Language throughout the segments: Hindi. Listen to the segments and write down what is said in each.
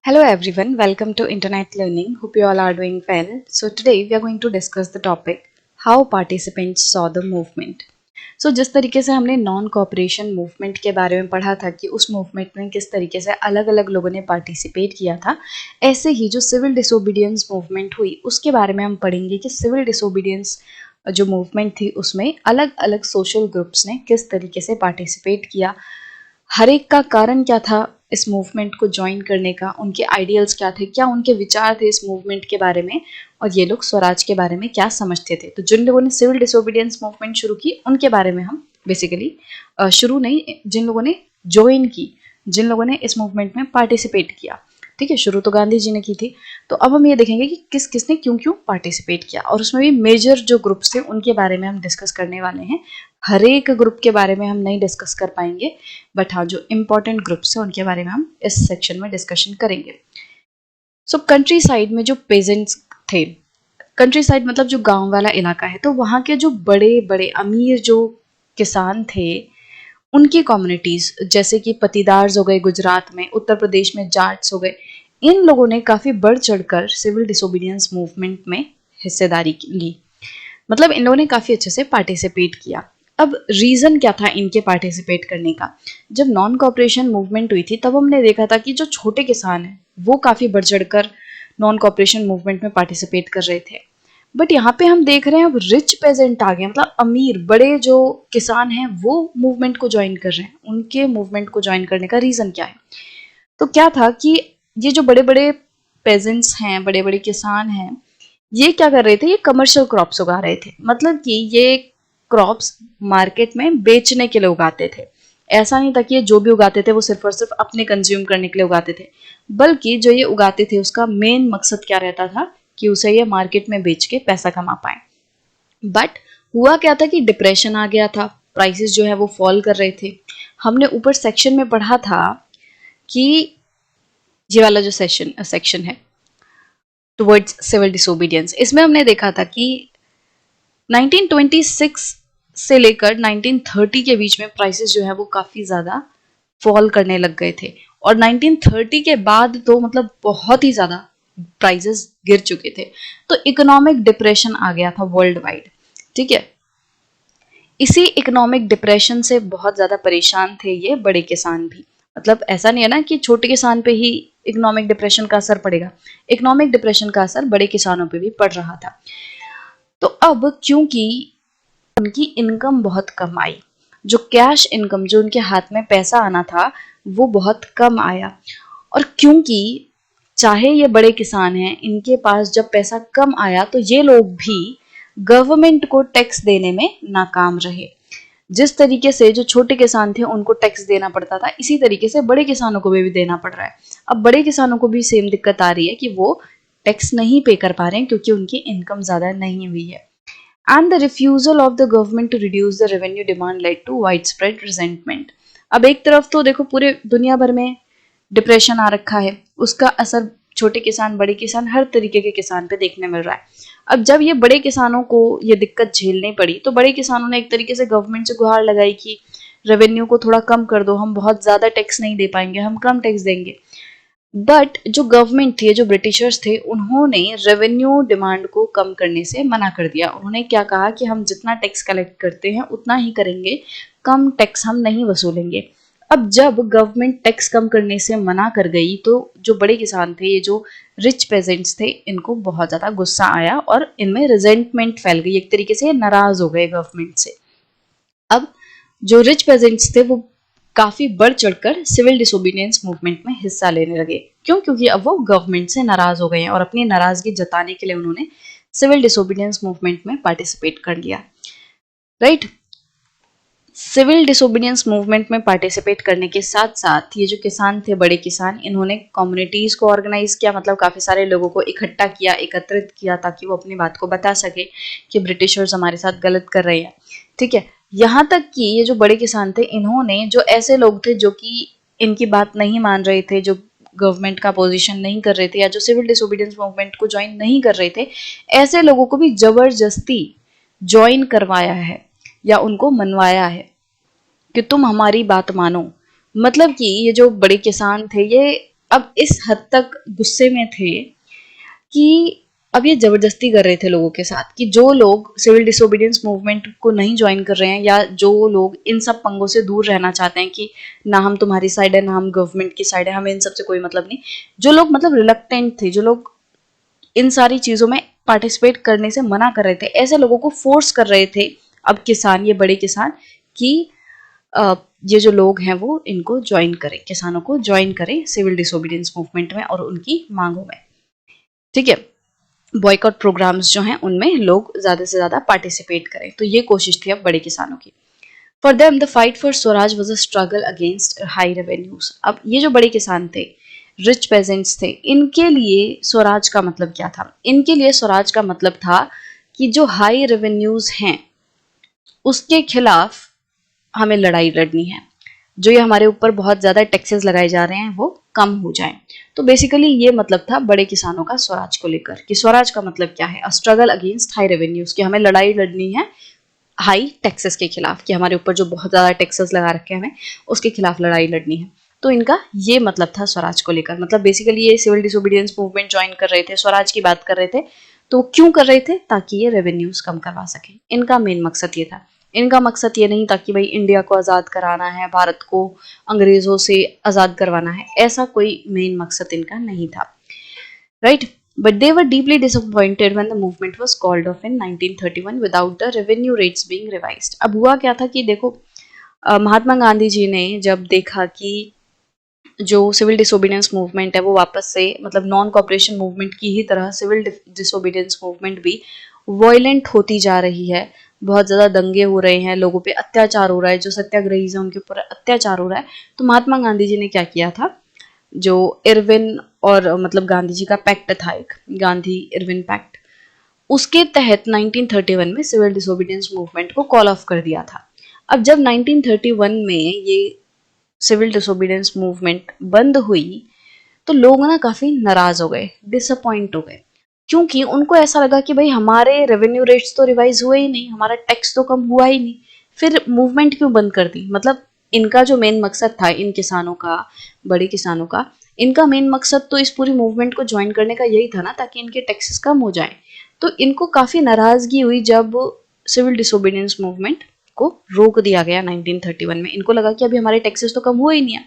Hello everyone, welcome to Internet Learning. Hope you all are doing well. So today we are going to discuss the topic how participants saw the movement. So जिस तरीके से हमने नॉन कॉपरेशन मूवमेंट के बारे में पढ़ा था कि उस मूवमेंट में किस तरीके से अलग अलग लोगों ने पार्टिसिपेट किया था, ऐसे ही जो सिविल डिसोबीडियंस मूवमेंट हुई उसके बारे में हम पढ़ेंगे कि सिविल डिसोबीडियंस जो मूवमेंट थी उसमें अलग अलग सोशल ग्रुप्स ने किस तरीके से पार्टिसिपेट किया, हर एक का कारण क्या था इस मूवमेंट को ज्वाइन करने का, उनके आइडियल्स क्या थे, क्या उनके विचार थे इस मूवमेंट के बारे में, और ये लोग स्वराज के बारे में क्या समझते थे। तो जिन लोगों ने सिविल डिसोबीडियंस मूवमेंट शुरू की उनके बारे में हम बेसिकली शुरू नहीं, जिन लोगों ने ज्वाइन की, जिन लोगों ने इस मूवमेंट में पार्टिसिपेट किया, ठीक है। शुरू तो गांधी जी ने की थी। तो अब हम ये देखेंगे कि किस किसने क्यों क्यों पार्टिसिपेट किया, और उसमें भी मेजर जो ग्रुप्स थे उनके बारे में हम डिस्कस करने वाले हैं। हर एक ग्रुप के बारे में हम नहीं डिस्कस कर पाएंगे, बट हाँ जो इंपॉर्टेंट ग्रुप्स हैं उनके बारे में हम इस सेक्शन में डिस्कशन करेंगे। सो कंट्री साइड में जो पेजेंट्स थे, कंट्री साइड मतलब जो गांव वाला इलाका है, तो वहाँ के जो बड़े बड़े अमीर जो किसान थे उनकी कम्युनिटीज, जैसे कि पटीदार्स हो गए गुजरात में, उत्तर प्रदेश में जाट्स हो गए, इन लोगों ने काफी बढ़ चढ़कर सिविल डिसोबीडियंस मूवमेंट में हिस्सेदारी ली। मतलब इन लोगों ने काफी अच्छे से पार्टिसिपेट किया। अब रीजन क्या था इनके पार्टिसिपेट करने का? जब नॉन कॉपरेशन मूवमेंट हुई थी तब हमने देखा था कि जो छोटे किसान हैं वो काफी बढ़ चढ़कर नॉन कॉपरेशन मूवमेंट में पार्टिसिपेट कर रहे थे। बट यहाँ पे हम देख रहे हैं अब रिच पेजेंट आ गए, मतलब अमीर बड़े जो किसान हैं वो मूवमेंट को ज्वाइन कर रहे हैं। उनके मूवमेंट को ज्वाइन करने का रीजन क्या है? तो क्या था कि ये जो बड़े बड़े पेजेंट्स हैं, बड़े बड़े किसान हैं, ये क्या कर रहे थे, ये कमर्शियल क्रॉप्स उगा रहे थे। मतलब कि ये क्रॉप्स मार्केट में बेचने के लिए उगाते थे। ऐसा नहीं था कि ये जो भी उगाते थे वो सिर्फ और सिर्फ अपने कंज्यूम करने के लिए उगाते थे, बल्कि जो ये उगाते थे उसका मेन मकसद क्या रहता था कि उसे ये मार्केट में बेच के पैसा कमा पाए। बट हुआ क्या था कि डिप्रेशन आ गया था, प्राइसेस जो है वो फॉल कर रहे थे। हमने ऊपर सेक्शन में पढ़ा था कि ये वाला जो सेक्शन है टुवर्ड्स सिविल डिसोबीडियंस, इसमें हमने देखा था कि 1926 से लेकर 1930 के बीच में प्राइसेस जो है वो काफी ज्यादा फॉल करने लग गए थे, और 1930 के बाद तो मतलब बहुत ही ज्यादा प्राइसेस गिर चुके थे। तो इकोनॉमिक डिप्रेशन आ गया था वर्ल्ड वाइड, ठीक है। इसी इकोनॉमिक डिप्रेशन से बहुत ज्यादा परेशान थे ये बड़े किसान भी। मतलब ऐसा नहीं है ना कि छोटे किसान पे ही इकोनॉमिक डिप्रेशन का असर पड़ेगा, इकोनॉमिक डिप्रेशन का असर बड़े किसानों पे भी पड़ रहा था। तो अब क्योंकि उनकी इनकम बहुत कम आई, जो कैश इनकम, जो उनके हाथ में पैसा आना था वो बहुत कम आया, और क्योंकि चाहे ये बड़े किसान हैं, इनके पास जब पैसा कम आया तो ये लोग भी गवर्नमेंट को टैक्स देने में नाकाम रहे। जिस तरीके से जो छोटे किसान थे उनको टैक्स देना पड़ता था, इसी तरीके से बड़े किसानों को भी देना पड़ रहा है। अब बड़े किसानों को भी सेम दिक्कत आ रही है कि वो टैक्स नहीं पे कर पा रहे हैं क्योंकि उनकी इनकम ज्यादा नहीं हुई है। And the refusal of the government to reduce the revenue demand led to widespread resentment. अब एक तरफ तो देखो पूरे दुनिया भर में डिप्रेशन आ रखा है, उसका असर छोटे किसान बड़े किसान हर तरीके के किसान पे देखने मिल रहा है। अब जब ये बड़े किसानों को ये दिक्कत झेलनी पड़ी तो बड़े किसानों ने एक तरीके से गवर्नमेंट से गुहार लगाई कि रेवेन्यू को थोड़ा कम कर दो, हम बहुत ज्यादा टैक्स नहीं दे पाएंगे, हम कम टैक्स देंगे। बट जो गवर्नमेंट थी, जो ब्रिटिशर्स थे, उन्होंने रेवेन्यू डिमांड को कम करने से मना कर दिया। उन्होंने क्या कहा कि हम जितना टैक्स कलेक्ट करते हैं उतना ही करेंगे, कम टैक्स हम नहीं वसूलेंगे। अब जब गवर्नमेंट टैक्स कम करने से मना कर गई तो जो बड़े किसान थे, ये जो रिच पेजेंट्स थे, इनको बहुत ज्यादा गुस्सा आया और इनमें रिजेंटमेंट फैल गई, एक तरीके से नाराज हो गए गवर्नमेंट से। अब जो रिच पेजेंट्स थे वो काफी बढ़ चढ़कर सिविल डिसोबीडियंस मूवमेंट में हिस्सा लेने लगे। क्यों? क्योंकि अब वो गवर्नमेंट से नाराज हो गए हैं और अपनी नाराजगी जताने के लिए उन्होंने सिविल डिसोबीडियंस मूवमेंट में पार्टिसिपेट कर लिया, राइट। सिविल डिसोबीडियंस मूवमेंट में पार्टिसिपेट करने के साथ साथ ये जो किसान थे, बड़े किसान, इन्होंने कम्युनिटीज को ऑर्गेनाइज किया, मतलब काफी सारे लोगों को इकट्ठा किया, एकत्रित किया, ताकि वो अपनी बात को बता सके कि ब्रिटिशर्स हमारे साथ गलत कर रहे हैं, ठीक है। यहाँ तक कि ये जो बड़े किसान थे, इन्होंने जो ऐसे लोग थे जो कि इनकी बात नहीं मान रहे थे, जो गवर्नमेंट का अपोजिशन नहीं कर रहे थे, या जो सिविल डिसोबीडियंस मूवमेंट को ज्वाइन नहीं कर रहे थे, ऐसे लोगों को भी जबरदस्ती ज्वाइन करवाया है या उनको मनवाया है कि तुम हमारी बात मानो। मतलब कि ये जो बड़े किसान थे, ये अब इस हद तक गुस्से में थे कि अब ये जबरदस्ती कर रहे थे लोगों के साथ कि जो लोग सिविल डिसोबीडियंस मूवमेंट को नहीं ज्वाइन कर रहे हैं या जो लोग इन सब पंगों से दूर रहना चाहते हैं कि ना हम तुम्हारी साइड है ना हम गवर्नमेंट की साइड है, हमें इन सब से कोई मतलब नहीं, जो लोग मतलब रिलक्टेंट थे, जो लोग इन सारी चीजों में पार्टिसिपेट करने से मना कर रहे थे, ऐसे लोगों को फोर्स कर रहे थे अब किसान, ये बड़े किसान, कि ये जो लोग हैं वो इनको ज्वाइन करें, किसानों को ज्वाइन करें सिविल डिसोबीडियंस मूवमेंट में और उनकी मांगों में। ठीक है, बॉयकॉट प्रोग्राम्स जो हैं उनमें लोग ज्यादा से ज्यादा पार्टिसिपेट करें, तो ये कोशिश थी अब बड़े किसानों की। For them the fight for Swaraj was a struggle against high revenues. अब ये जो बड़े किसान थे, रिच पेजेंट्स थे, इनके लिए स्वराज का मतलब क्या था? इनके लिए स्वराज का मतलब था कि जो हाई रेवेन्यूज हैं उसके खिलाफ हमें लड़ाई लड़नी है, जो ये हमारे ऊपर बहुत ज्यादा टैक्सेस लगाए जा रहे हैं वो कम हो जाएं। तो बेसिकली ये मतलब था बड़े किसानों का स्वराज को लेकर, कि स्वराज का मतलब क्या है? A struggle against high revenues, कि हमें लड़ाई लड़नी है हाई टैक्सेस के खिलाफ, कि हमारे ऊपर जो बहुत ज्यादा टैक्सेस लगा रखे हैं हमें उसके खिलाफ लड़ाई लड़नी है। तो इनका ये मतलब था स्वराज को लेकर, मतलब बेसिकली ये सिविल डिसोबीडियंस मूवमेंट ज्वाइन कर रहे थे, स्वराज की बात कर रहे थे। तो क्यों कर रहे थे? ताकि ये रेवेन्यूज कम करवा सके, इनका मेन मकसद ये था। इनका मकसद ये नहीं था कि भाई इंडिया को आज़ाद कराना है, भारत को अंग्रेजों से आज़ाद करवाना है, ऐसा कोई मेन मकसद इनका नहीं था, right? But they were deeply disappointed when the movement was called off in 1931 without the revenue rates being revised. अब हुआ क्या था कि देखो, महात्मा गांधी जी ने जब देखा कि जो सिविल डिसोबीडियंस मूवमेंट है वो वापस से मतलब नॉन कॉपरेशन मूवमेंट की ही तरह सिविल डिसोबीडियंस मूवमेंट भी वॉयलेंट होती जा रही है, बहुत ज़्यादा दंगे हो रहे हैं, लोगों पे अत्याचार हो रहा है, जो सत्याग्रही हैं उनके ऊपर अत्याचार हो रहा है, तो महात्मा गांधी जी ने क्या किया था, जो इरविन और मतलब गांधी जी का पैक्ट था, एक गांधी इरविन पैक्ट, उसके तहत 1931 में सिविल डिसोबीडियंस मूवमेंट को कॉल ऑफ कर दिया था। अब जब 1931 में ये सिविल डिसोबीडियंस मूवमेंट बंद हुई तो लोग ना काफी नाराज हो गए, डिसअपॉइंट हो गए, क्योंकि उनको ऐसा लगा कि भाई हमारे रेवेन्यू रेट्स तो रिवाइज हुए ही नहीं, हमारा टैक्स तो कम हुआ ही नहीं, फिर मूवमेंट क्यों बंद कर दी? मतलब इनका जो मेन मकसद था, इन किसानों का, बड़े किसानों का, इनका मेन मकसद तो इस पूरी मूवमेंट को ज्वाइन करने का यही था ना, ताकि इनके टैक्सेस कम हो जाए। तो इनको काफी नाराजगी हुई जब सिविल डिसोबीडियंस मूवमेंट को रोक दिया गया 1931 में। इनको लगा कि अभी हमारे टैक्सेस तो कम हुए ही नहीं है।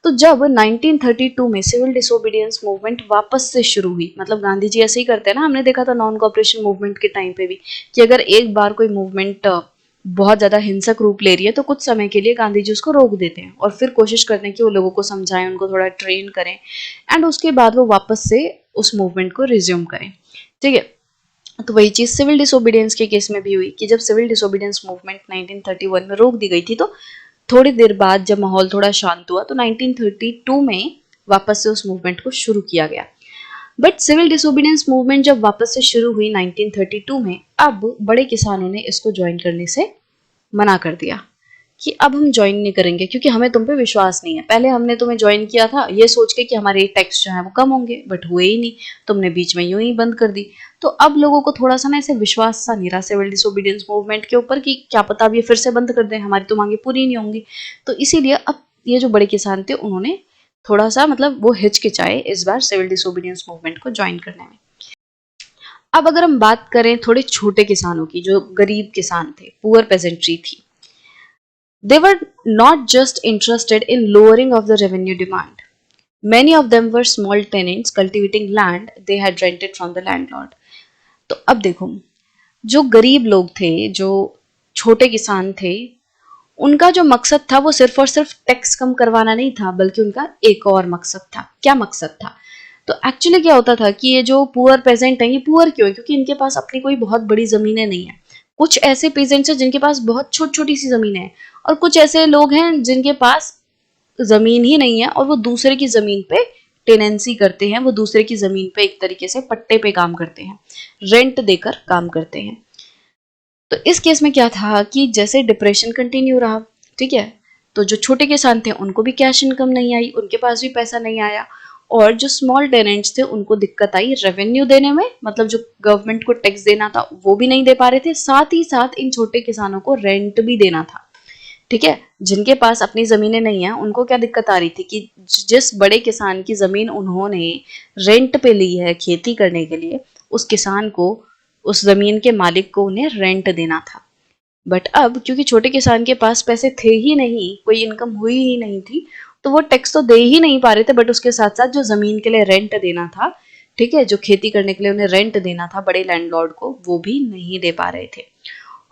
तो जब 1932 में सिविल डिसोबीडियंस मूवमेंट वापस से शुरू हुई, मतलब गांधी जी ऐसे ही करते हैं ना, हमने देखा था नॉन कॉपरेशन मूवमेंट के टाइम पे भी, कि अगर एक बार कोई मूवमेंट बहुत ज्यादा हिंसक रूप ले रही है तो कुछ समय के लिए गांधी जी उसको रोक देते हैं और फिर कोशिश करते हैं कि वो लोगों को समझाएं, उनको थोड़ा ट्रेन करें, एंड उसके बाद वो वापस से उस मूवमेंट को रिज्यूम करें। ठीक है, तो वही चीज सिविल डिसोबीडियंस के केस में भी हुई कि जब सिविल डिसोबीडियंस मूवमेंट 1931 में रोक दी गई थी, तो थोड़ी देर बाद जब माहौल थोड़ा शांत हुआ तो 1932 में वापस से उस मूवमेंट को शुरू किया गया। बट सिविल डिसोबीडियंस मूवमेंट जब वापस से शुरू हुई 1932 में, अब बड़े किसानों ने इसको ज्वाइन करने से मना कर दिया कि अब हम ज्वाइन नहीं करेंगे, क्योंकि हमें तुम पे विश्वास नहीं है। पहले हमने तुम्हें ज्वाइन किया था ये सोच के कि हमारे टैक्स जो है वो कम होंगे, बट हुए ही नहीं, तुमने बीच में यूं ही बंद कर दी। तो अब लोगों को थोड़ा सा ना ऐसे विश्वास सा नहीं रहा सिविल डिसोबीडियंस मूवमेंट के ऊपर कि क्या पता अब ये फिर से बंद कर दें, हमारी तो मांगे पूरी नहीं होंगी। तो इसीलिए अब ये जो बड़े किसान थे उन्होंने थोड़ा सा मतलब वो हिचकिचाए इस बार सिविल डिसोबीडियंस मूवमेंट को ज्वाइन करने में। अब अगर हम बात करें थोड़े छोटे किसानों की, जो गरीब किसान थे, पुअर पेजेंट्री थी, they were not just interested in lowering of the revenue demand. Many of them were small tenants cultivating land they had rented from the landlord. तो अब देखो, जो गरीब लोग थे, जो छोटे किसान थे, उनका जो मकसद था वो सिर्फ और सिर्फ टैक्स कम करवाना नहीं था, बल्कि उनका एक और मकसद था। क्या मकसद था? तो एक्चुअली क्या होता था कि ये जो पुअर पेजेंट है, ये पुअर क्यों है? क्योंकि इनके पास अपनी कोई बहुत बड़ी जमीनें नहीं है। कुछ ऐसे पेजेंट्स हैं जिनके पास बहुत छोटी छोटी सी जमीनें हैं, और कुछ ऐसे लोग हैं जिनके पास जमीन ही नहीं है और वो दूसरे की जमीन पे टेनेंसी करते हैं, वो दूसरे की जमीन पे एक तरीके से पट्टे पे काम करते हैं, रेंट देकर काम करते हैं। तो इस केस में क्या था कि जैसे डिप्रेशन कंटिन्यू रहा, ठीक है, तो जो छोटे किसान थे उनको भी कैश इनकम नहीं आई, उनके पास भी पैसा नहीं आया, और जो स्मॉल टेनेंट्स थे उनको दिक्कत आई रेवेन्यू देने में, मतलब जो गवर्नमेंट को टैक्स देना था वो भी नहीं दे पा रहे थे, साथ ही साथ इन छोटे किसानों को रेंट भी देना था। ठीक है, जिनके पास अपनी जमीनें नहीं है उनको क्या दिक्कत आ रही थी कि जिस बड़े किसान की जमीन उन्होंने रेंट पे ली है खेती करने के लिए, उस किसान को, उस जमीन के मालिक को उन्हें रेंट देना था। बट अब क्योंकि छोटे किसान के पास पैसे थे ही नहीं, कोई इनकम हुई ही नहीं थी, तो वो टैक्स तो दे ही नहीं पा रहे थे, बट उसके साथ साथ जो जमीन के लिए रेंट देना था, ठीक है, जो खेती करने के लिए उन्हें रेंट देना था बड़े लैंडलॉर्ड को, वो भी नहीं दे पा रहे थे।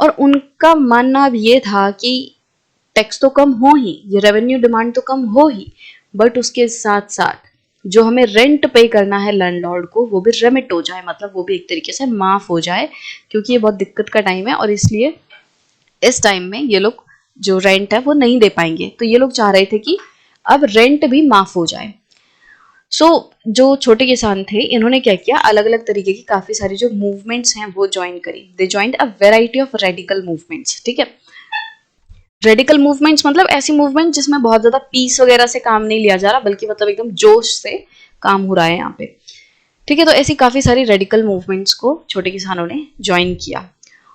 और उनका मानना अब ये था कि टैक्स तो कम हो ही, ये रेवेन्यू डिमांड तो कम हो ही, बट उसके साथ साथ जो हमें रेंट पे करना है लैंडलॉर्ड को वो भी रेमिट हो जाए, मतलब वो भी एक तरीके से माफ हो जाए, क्योंकि ये बहुत दिक्कत का टाइम है और इसलिए इस टाइम में ये लोग जो रेंट है वो नहीं दे पाएंगे। तो ये लोग चाह रहे थे कि अब रेंट भी माफ हो जाए। सो जो छोटे किसान थे इन्होंने क्या किया, अलग अलग तरीके की काफी सारी जो मूवमेंट्स हैं वो ज्वाइन करी। They joined a variety of radical movements. ठीक है, रेडिकल मूवमेंट्स मतलब ऐसी मूवमेंट जिसमें बहुत ज्यादा पीस वगैरह से काम नहीं लिया जा रहा, बल्कि मतलब एकदम जोश से काम हो रहा है यहाँ पे। ठीक है, तो ऐसी काफी सारी रेडिकल मूवमेंट्स को छोटे किसानों ने ज्वाइन किया।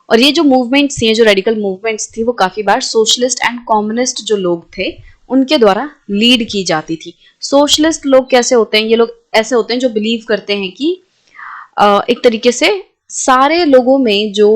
और ये जो मूवमेंट्स थी, ये जो रेडिकल मूवमेंट्स थी, वो काफी बार सोशलिस्ट एंड कम्युनिस्ट जो लोग थे उनके द्वारा लीड की जाती थी। सोशलिस्ट लोग कैसे होते हैं? ये लोग ऐसे होते हैं जो बिलीव करते हैं कि एक तरीके से सारे लोगों में जो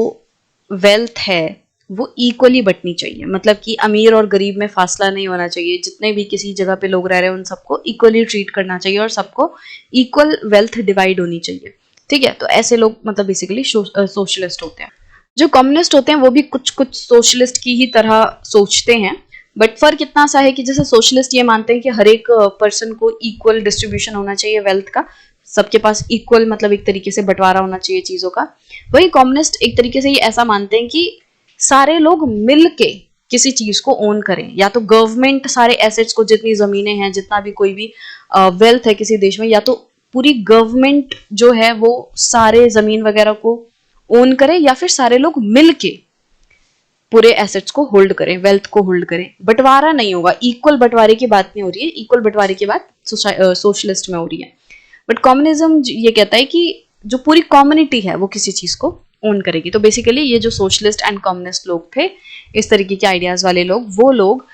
वेल्थ है वो इक्वली बंटनी चाहिए, मतलब कि अमीर और गरीब में फासला नहीं होना चाहिए, जितने भी किसी जगह पे लोग रह रहे हैं उन सबको इक्वली ट्रीट करना चाहिए और सबको इक्वल वेल्थ डिवाइड होनी चाहिए। ठीक है, तो ऐसे लोग मतलब बेसिकली सोशलिस्ट होते हैं। जो कम्युनिस्ट होते हैं वो भी कुछ कुछ सोशलिस्ट की ही तरह सोचते हैं, बट फर्क इतना सा है कि जैसे सोशलिस्ट ये मानते हैं कि हर एक पर्सन को इक्वल डिस्ट्रीब्यूशन होना चाहिए वेल्थ का, सबके पास इक्वल मतलब एक तरीके से बंटवारा होना चाहिए चीजों का। वही कम्युनिस्ट एक तरीके से ये ऐसा मानते हैं कि सारे लोग मिल के किसी चीज को ओन करें, या तो गवर्नमेंट सारे एसेट्स को, जितनी जमीनें हैं, जितना भी कोई भी वेल्थ है किसी देश में, या तो पूरी गवर्नमेंट जो है वो सारे जमीन वगैरह को ओन करे, या फिर सारे लोग मिल के पूरे एसेट्स को होल्ड करें, वेल्थ को होल्ड करें। बंटवारा नहीं होगा, इक्वल बंटवारे की बात नहीं हो रही है, इक्वल बंटवारे की बात सोशलिस्ट में हो रही है। बट कम्युनिज्म ये कहता है कि जो पूरी कम्युनिटी है वो किसी चीज को ओन करेगी। तो बेसिकली ये जो सोशलिस्ट एंड कम्युनिस्ट लोग थे, इस तरीके के आइडियाज वाले लोग, वो लोग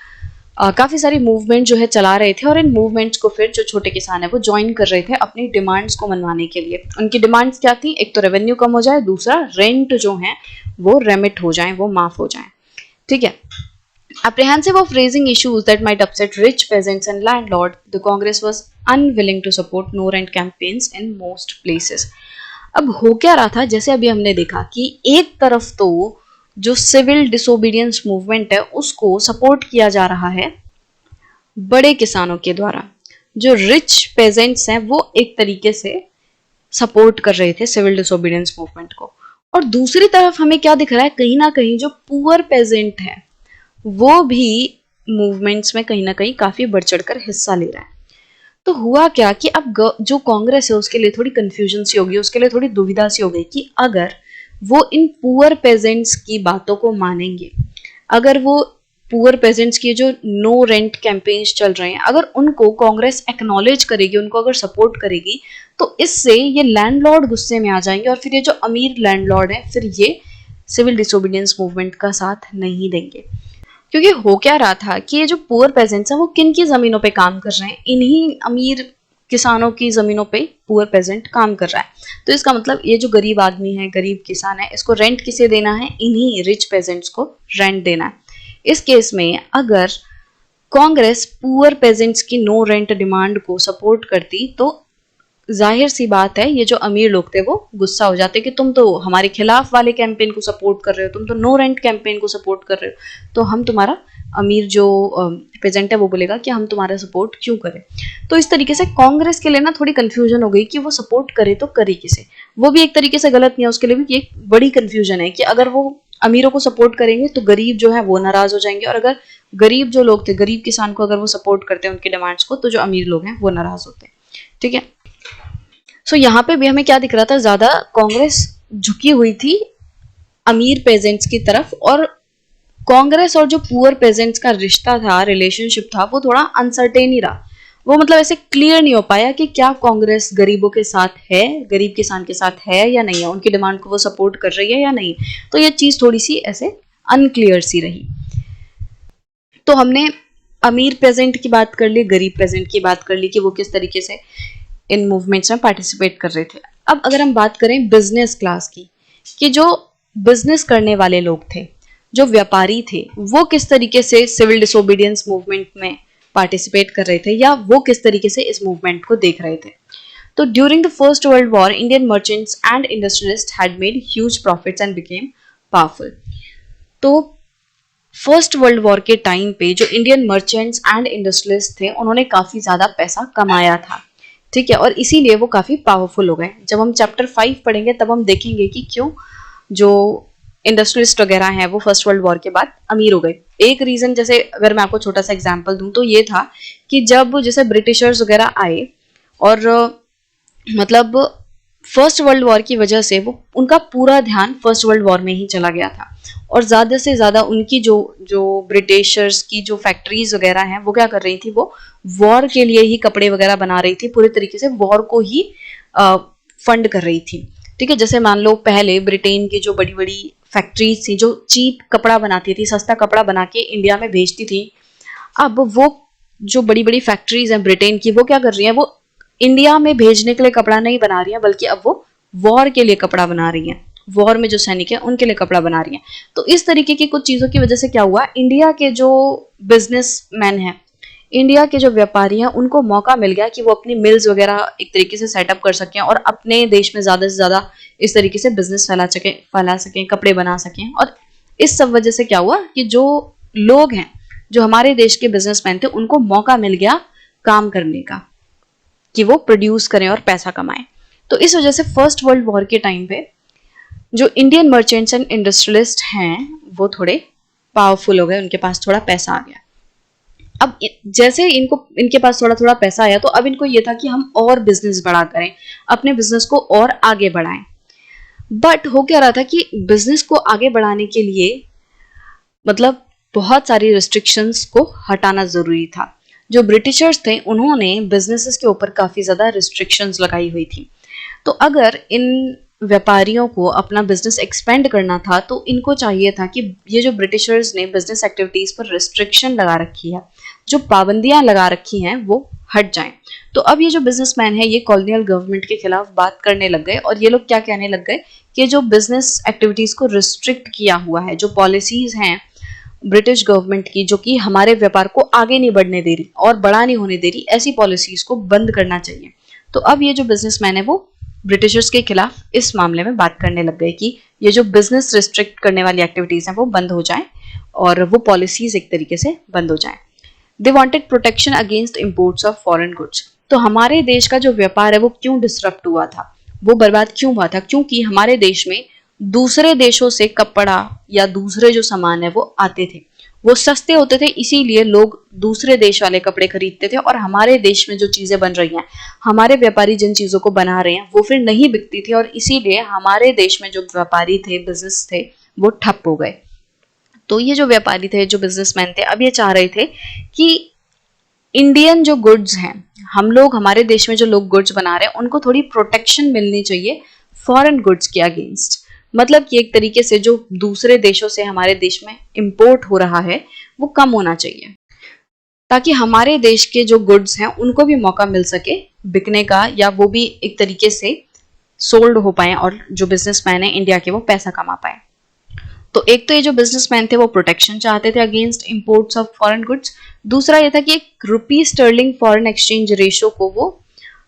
काफी सारी मूवमेंट जो है चला रहे थे, और इन मूवमेंट्स को फिर जो छोटे किसान है वो ज्वाइन कर रहे थे अपनी डिमांड्स को मनवाने के लिए। उनकी डिमांड्स क्या थी? एक तो रेवेन्यू कम हो जाए, दूसरा रेंट जो है वो रेमिट हो जाए, वो माफ हो जाए। ठीक है, apprehensive of raising issues that might upset rich peasants and landlords, the Congress was unwilling to support no rent campaigns in most places. अब हो क्या रहा था, जैसे अभी हमने देखा कि एक तरफ तो जो सिविल डिसोबीडियंस मूवमेंट है उसको सपोर्ट किया जा रहा है बड़े किसानों के द्वारा, जो रिच पेजेंट्स हैं वो एक तरीके से सपोर्ट कर रहे थे सिविल डिसोबीडियंस मूवमेंट को, और दूसरी तरफ हमें क्या दिख रहा है, कहीं ना कहीं जो पुअर पेजेंट है वो भी मूवमेंट्स में कहीं ना कहीं काफी बढ़ चढ़कर हिस्सा ले रहा है। तो हुआ क्या कि अब जो कांग्रेस है उसके लिए थोड़ी कंफ्यूजन सी होगी, उसके लिए थोड़ी दुविधा सी हो गई कि अगर वो इन पुअर पेजेंट्स की बातों को मानेंगे, अगर वो पुअर पेजेंट्स की जो नो रेंट कैंपेन्स चल रहे हैं, अगर उनको कांग्रेस एक्नॉलेज करेगी, उनको अगर सपोर्ट करेगी, तो इससे ये लैंडलॉर्ड गुस्से में आ जाएंगे और फिर ये जो अमीर लैंडलॉर्ड है फिर ये सिविल डिसोबीडियंस मूवमेंट का साथ नहीं देंगे। क्योंकि हो क्या रहा था कि ये जो पुअर पेजेंट्स हैं वो किन की जमीनों पे काम कर रहे हैं? इन्हीं अमीर किसानों की जमीनों पे पुअर पेजेंट काम कर रहा है। तो इसका मतलब ये जो गरीब आदमी है, गरीब किसान है, इसको रेंट किसे देना है? इन्हीं रिच पेजेंट्स को रेंट देना है। इस केस में अगर कांग्रेस पुअर पेजेंट्स की नो रेंट डिमांड को सपोर्ट करती तो जाहिर सी बात है ये जो अमीर लोग थे वो गुस्सा हो जाते कि तुम तो हमारे खिलाफ वाले कैंपेन को सपोर्ट कर रहे हो, तुम तो नो रेंट कैंपेन को सपोर्ट कर रहे हो, तो हम तुम्हारा, अमीर जो पेजेंट है वो बोलेगा कि हम तुम्हारा सपोर्ट क्यों करें। तो इस तरीके से कांग्रेस के लिए ना थोड़ी कंफ्यूजन हो गई कि वो सपोर्ट करे तो करे किसे। वो भी एक तरीके से गलत नहीं है, उसके लिए भी एक बड़ी कंफ्यूजन है कि अगर वो अमीरों को सपोर्ट करेंगे तो गरीब जो है वो नाराज हो जाएंगे, और अगर गरीब जो लोग थे, गरीब किसान को अगर वो सपोर्ट करते हैं उनकी डिमांड्स को, तो जो अमीर लोग हैं वो नाराज होते हैं। ठीक है, सो यहाँ पे भी हमें क्या दिख रहा था, ज्यादा कांग्रेस झुकी हुई थी अमीर पेजेंट्स की तरफ, और कांग्रेस और जो पुअर पेजेंट्स का रिश्ता था, रिलेशनशिप था, वो थोड़ा अनसर्टेन ही रहा। वो मतलब ऐसे क्लियर नहीं हो पाया कि क्या कांग्रेस गरीबों के साथ है, गरीब किसान के साथ है या नहीं है, उनकी डिमांड को वो सपोर्ट कर रही है या नहीं। तो ये चीज थोड़ी सी ऐसे अनक्लियर सी रही। तो हमने अमीर प्रेजेंट की बात कर ली, गरीब प्रेजेंट की बात कर ली कि वो किस तरीके से इन मूवमेंट्स में पार्टिसिपेट कर रहे थे। अब अगर हम बात करें बिजनेस क्लास की, कि जो बिजनेस करने वाले लोग थे, जो व्यापारी थे, वो किस तरीके से सिविल डिसोबीडियंस मूवमेंट में पार्टिसिपेट कर रहे थे या वो किस तरीके से इस मूवमेंट को देख रहे थे। तो during the first world war Indian merchants and industrialist had made huge profits and became powerful. तो फर्स्ट वर्ल्ड वॉर के टाइम पे जो इंडियन मर्चेंट्स एंड इंडस्ट्रियलिस्ट थे उन्होंने काफी ज्यादा पैसा कमाया था, ठीक है, और इसीलिए वो काफी पावरफुल हो गए। जब हम चैप्टर 5 पढ़ेंगे तब हम देखेंगे कि क्यों जो इंडस्ट्रियलिस्ट वगैरह हैं वो फर्स्ट वर्ल्ड वॉर के बाद अमीर हो गए। एक रीजन, जैसे अगर मैं आपको छोटा सा एग्जांपल दूं तो ये था कि जब जैसे ब्रिटिशर्स वगैरह आए और मतलब फर्स्ट वर्ल्ड वॉर की वजह से वो उनका पूरा ध्यान फर्स्ट वर्ल्ड वॉर में ही चला गया था और ज्यादा से ज्यादा उनकी जो जो ब्रिटिशर्स की जो फैक्ट्रीज वगैरह हैं वो क्या कर रही थी, वो वॉर के लिए ही कपड़े वगैरह बना रही थी, पूरे तरीके से वॉर को ही फंड कर रही थी, ठीक है। जैसे मान लो पहले ब्रिटेन की जो बड़ी बड़ी फैक्ट्रीज थी जो चीप कपड़ा बनाती थी, सस्ता कपड़ा बना के इंडिया में भेजती थी, अब वो जो बड़ी बड़ी फैक्ट्रीज हैं ब्रिटेन की वो क्या कर रही हैं, वो इंडिया में भेजने के लिए कपड़ा नहीं बना रही है बल्कि अब वो वॉर के लिए कपड़ा बना रही हैं, वॉर में जो सैनिक है उनके लिए कपड़ा बना रही हैं। तो इस तरीके की कुछ चीजों की वजह से क्या हुआ, इंडिया के जो बिजनेसमैन हैं, इंडिया के जो व्यापारी हैं, उनको मौका मिल गया कि वो अपनी मिल्स वगैरह एक तरीके से सेटअप कर सकें और अपने देश में ज्यादा से ज्यादा इस तरीके से बिजनेस फैला सकें, कपड़े बना सकें। और इस सब वजह से क्या हुआ कि जो लोग हैं, जो हमारे देश के बिजनेसमैन थे, उनको मौका मिल गया काम करने का कि वो प्रोड्यूस करें और पैसा कमाएं। तो इस वजह से फर्स्ट वर्ल्ड वॉर के टाइम पे जो इंडियन मर्चेंट्स एंड इंडस्ट्रियलिस्ट हैं वो थोड़े पावरफुल हो गए, उनके पास थोड़ा पैसा आ गया। अब जैसे इनके पास थोड़ा थोड़ा पैसा आया तो अब इनको ये था कि हम और बिजनेस बड़ा करें, अपने बिजनेस को और आगे बढ़ाएं। बट हो क्या रहा था कि बिजनेस को आगे बढ़ाने के लिए मतलब बहुत सारी रिस्ट्रिक्शंस को हटाना जरूरी था। जो ब्रिटिशर्स थे उन्होंने बिजनेसेस के ऊपर काफी ज्यादा रिस्ट्रिक्शंस लगाई हुई थी। तो अगर इन व्यापारियों को अपना बिजनेस एक्सपेंड करना था तो इनको चाहिए था कि ये जो ब्रिटिशर्स ने बिजनेस एक्टिविटीज पर रिस्ट्रिक्शन लगा रखी है, जो पाबंदियां लगा रखी हैं, वो हट जाएं। तो अब ये जो बिजनेसमैन है ये कॉलोनियल गवर्नमेंट के खिलाफ बात करने लग गए और ये लोग क्या कहने लग गए कि जो बिजनेस एक्टिविटीज को रिस्ट्रिक्ट किया हुआ है, जो पॉलिसीज हैं ब्रिटिश गवर्नमेंट की जो कि हमारे व्यापार को आगे नहीं बढ़ने दे रही और बड़ा नहीं होने दे रही, ऐसी पॉलिसीज को बंद करना चाहिए। तो अब ये जो बिजनेसमैन है वो ब्रिटिशर्स के खिलाफ इस मामले में बात करने लग गए कि ये जो बिजनेस रिस्ट्रिक्ट करने वाली एक्टिविटीज हैं वो बंद हो जाएं और वो पॉलिसीज एक तरीके से बंद हो जाएं। They wanted protection against imports of foreign goods. तो हमारे देश का जो व्यापार है वो क्यों डिसरप्ट हुआ था, वो बर्बाद क्यों हुआ था, क्योंकि हमारे देश में दूसरे देशों से कपड़ा या दूसरे जो सामान है वो आते थे, वो सस्ते होते थे, इसीलिए लोग दूसरे देश वाले कपड़े खरीदते थे और हमारे देश में जो चीजें बन रही हैं, हमारे व्यापारी जिन चीजों को बना रहे हैं वो फिर नहीं बिकती थी और इसीलिए हमारे देश में जो व्यापारी थे, बिजनेस थे, वो ठप हो गए। तो ये जो व्यापारी थे, जो बिजनेसमैन थे, अब ये चाह रहे थे कि इंडियन जो गुड्स हैं, हम लोग हमारे देश में जो लोग गुड्स बना रहे हैं उनको थोड़ी प्रोटेक्शन मिलनी चाहिए फॉरेन गुड्स के अगेंस्ट। मतलब कि एक तरीके से जो दूसरे देशों से हमारे देश में इंपोर्ट हो रहा है वो कम होना चाहिए, ताकि हमारे देश के जो गुड्स हैं उनको भी मौका मिल सके बिकने का, या वो भी एक तरीके से सोल्ड हो पाए और जो बिजनेसमैन है इंडिया के वो पैसा कमा पाए। तो एक तो ये जो बिजनेसमैन थे वो प्रोटेक्शन चाहते थे against imports of foreign goods. दूसरा ये था कि एक रुपी स्टर्लिंग फॉरेन एक्सचेंज रेशो को वो